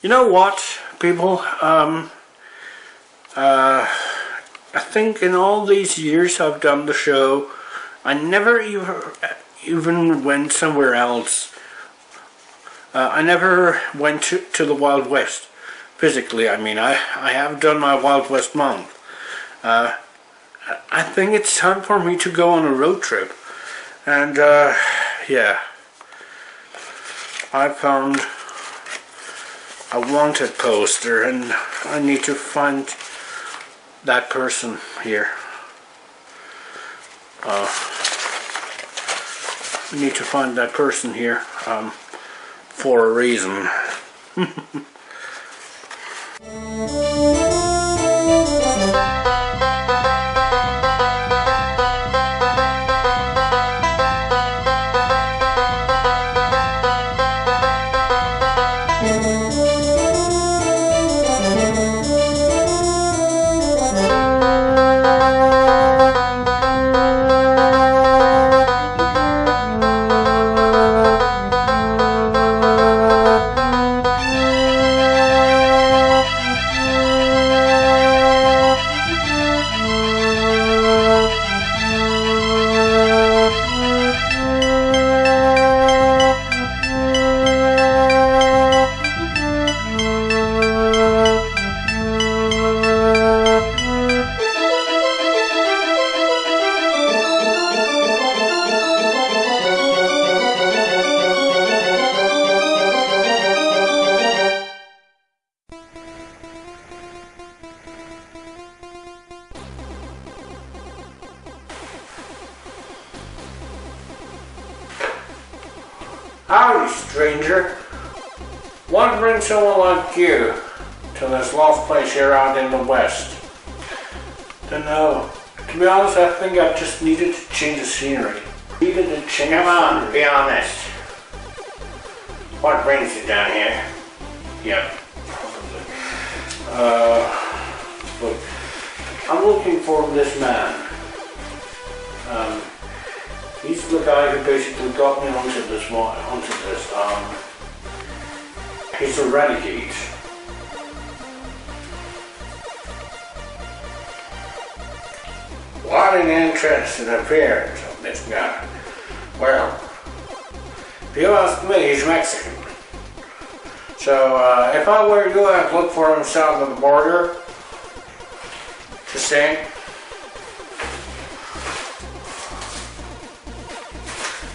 You know what, people? I think in all these years I've done the show, I never even went somewhere else. I never went to the Wild West, physically. I mean, I have done my Wild West month. I think it's time for me to go on a road trip. And, yeah. I found a wanted poster and I need to find that person here. We need to find that person here for a reason. Howdy, stranger. What brings someone like you to this lost place here out in the West? Dunno. To be honest, I think I just needed to change the scenery. Come on, be honest. What brings you down here? Yeah, probably. Look, I'm looking for this man. He's the guy who basically got me onto this. He's a renegade. What an interesting appearance of this guy. Well, if you ask me, he's Mexican. So, if I were you, I'd look for him south of the border. Just saying.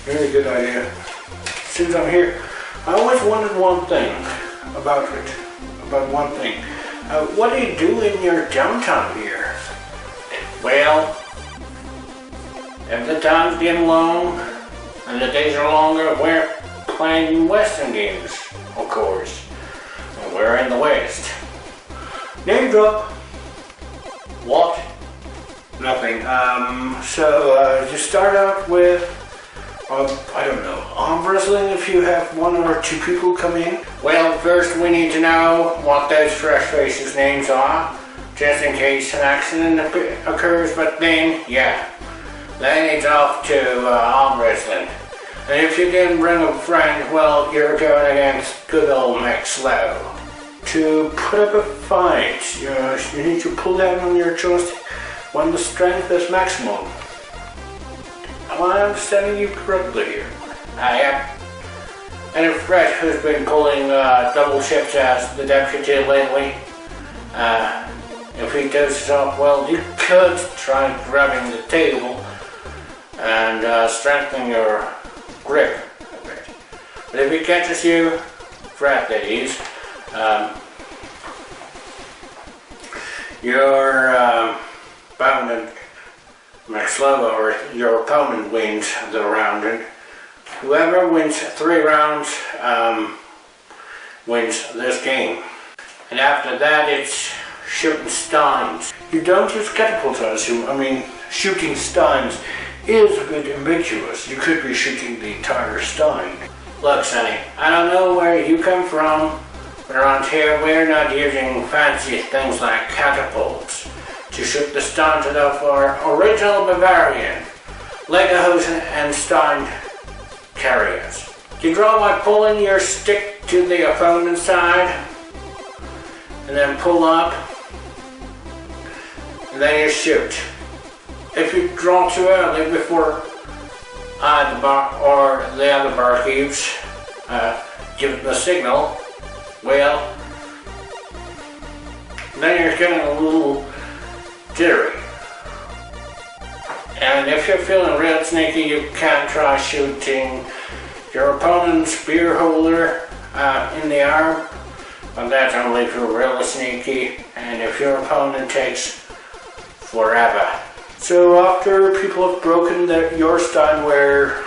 Very good idea. Since I'm here, I always wondered one thing about it. What do you do in your downtime here? Well, if the time's getting long and the days are longer, we're playing Western games, of course. And we're in the West. Name drop. What? Nothing. So you start out with I don't know, arm wrestling if you have one or two people come in? Well, first we need to know what those fresh faces' names are, just in case an accident occurs, but then, yeah, then it's off to arm wrestling. And if you didn't bring a friend, well, you're going against good old Max Slow. To put up a fight, you need to pull down on your chest when the strength is maximum. Am I understanding you correctly here? I am. And if Fred, who's been pulling double shifts as the deputy lately, if he dozes off, well, you could try grabbing the table and strengthening your grip a bit. But if he catches you, Fred that is, you're bound and Max Lobo, or your opponent wins the round, and whoever wins 3 rounds wins this game. And after that, it's shooting steins. You don't use catapults, I assume. I mean, shooting steins is a bit ambiguous. You could be shooting the entire stein. Look, Sonny, I don't know where you come from, but around here we're not using fancy things like catapults to shoot the steins of our original Bavarian Lederhosen and Stein carriers. You draw by pulling your stick to the opponent's side. and then pull up, and then you shoot. If you draw too early before the bar or the other barkeeps give the signal, well, then you're getting a little jittery. And if you're feeling real sneaky, you can try shooting your opponent's beer holder in the arm, but that's only if you're really sneaky and if your opponent takes forever. So after people have broken your steinware,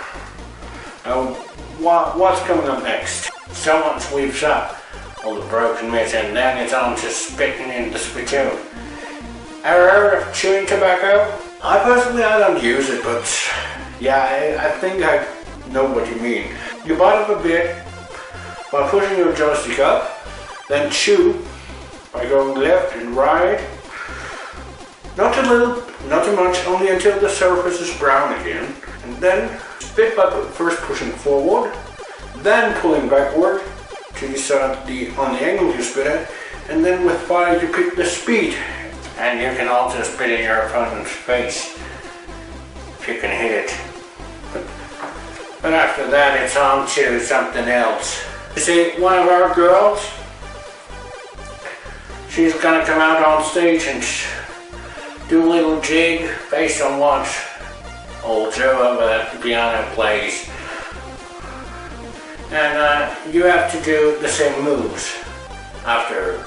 what's coming up next? Someone sweeps up all the broken bits and then it's on to spitting in the spittoon. Ever heard of chewing tobacco? I don't use it, but yeah, I think I know what you mean. You bite up a bit by pushing your joystick up, then chew by going left and right. Not too little, not too much, only until the surface is brown again. And then spit by first pushing forward, then pulling backward till you start on the angle you spit at, and then with fire you pick the speed. And you can also spit in your opponent's face if you can hit it. But after that it's on to something else. You see, one of our girls, she's gonna come out on stage and do a little jig based on what old Joe over at the piano plays. And you have to do the same moves after her.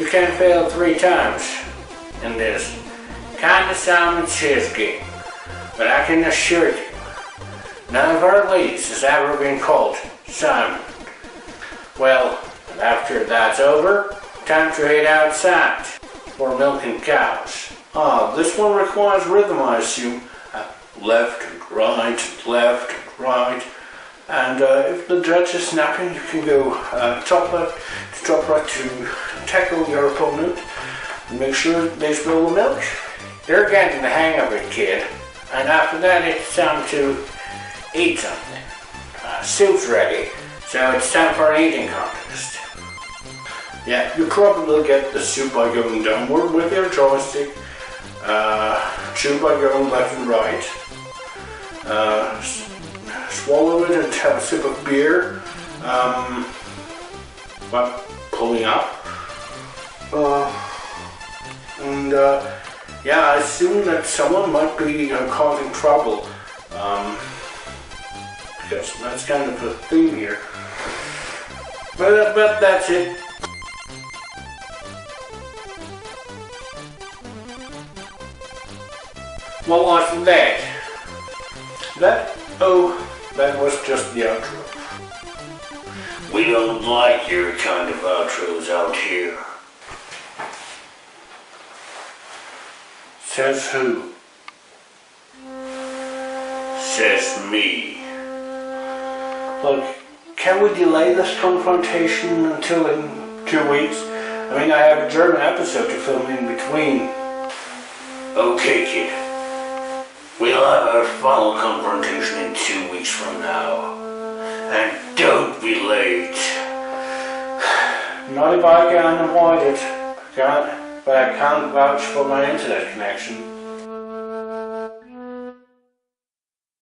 You can't fail 3 times in this kind of Simon Says game. But I can assure you, none of our ladies has ever been called Simon. Well, after that's over, time to head outside for milking cows. This one requires rhythm, I assume. Left and right, and if the judge is snapping, you can go top left to top right to tackle your opponent and make sure they spill the milk. You're getting the hang of it, kid. And after that, it's time to eat something. Soup's ready, so it's time for an eating contest. Yeah, you probably get the soup by going downward with your joystick, chew by going left and right, swallow it and have a sip of beer by pulling up. Yeah, I assume that someone might be causing trouble, because that's kind of the theme here. But that's it. What was that? That was just the outro. We don't like your kind of outros out here. Says who? Says me. Look, can we delay this confrontation until in 2 weeks? I mean, I have a German episode to film in between. Okay, kid. We'll have our final confrontation in 2 weeks from now. And don't be late. Not if I can avoid it. But I can't vouch for my internet connection.